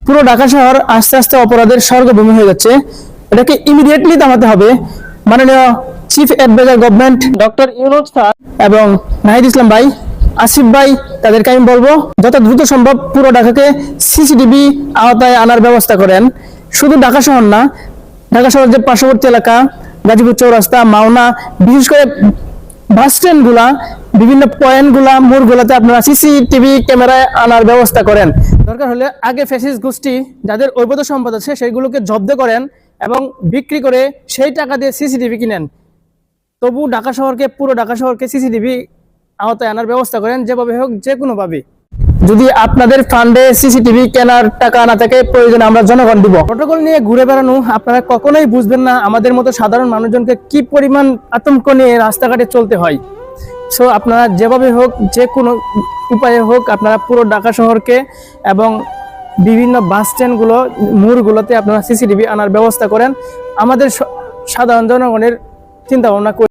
পুরো ঢাকা শহর আস্তে আস্তে অপরাধের স্বর্গভূমি হয়ে যাচ্ছে। এটাকে ইমিডিয়েটলি থামাতে হবে। মাননীয় chief adviser government doctor Yunus sir এবং নাহিদ ইসলাম ভাই, আসিফ ভাই, তাদেরকে আমি বলবো যত দ্রুত সম্ভব পুরো ঢাকাকে সিসিটিভি আওতায় আনার ব্যবস্থা করেন। শুধু ঢাকা শহর না, ঢাকা শহর যে পার্শ্ববর্তী এলাকা গাজীপুর চৌরাস্তা, মাওনা, বিশেষ করে বাস স্ট্যান্ড গুলা, বিভিন্ন পয়েন্ট গুলা, মোড় গুলাতে আপনারা সিসিটিভি ক্যামেরায় আনার ব্যবস্থা করেন। দরকার হলে আগে ফ্যাসিস্ট গোষ্ঠী যাদের অবৈধ সম্পদ আছে সেগুলোকে জব্দ করেন এবং বিক্রি করে সেই টাকা দিয়ে সিসিটিভি কিনেন। তবু পুরো ঢাকা শহরকে সিসিটিভি আওতায় আনার ব্যবস্থা করেন, যেভাবে হোক, যে কোনোভাবে। যদি আপনাদের ফান্ডে সিসিটিভি কেনার টাকা না থাকে, প্রয়োজনে আমরা জনগণ দিব। প্রটোকল নিয়ে ঘুরে বেড়ানো আপনারা কখনোই বুঝবেন না আমাদের মতো সাধারণ মানুষজনকে কি পরিমাণ আতঙ্ক নিয়ে রাস্তাঘাটে চলতে হয়। সো আপনারা যেভাবে হোক, যে কোনো উপায়ে হোক, আপনারা পুরো ঢাকা শহরকে এবং বিভিন্ন বাস স্ট্যান্ডগুলো, মোড়গুলোতে আপনারা সিসিটিভি আনার ব্যবস্থা করেন। আমাদের সাধারণ জনগণের চিন্তা ভাবনা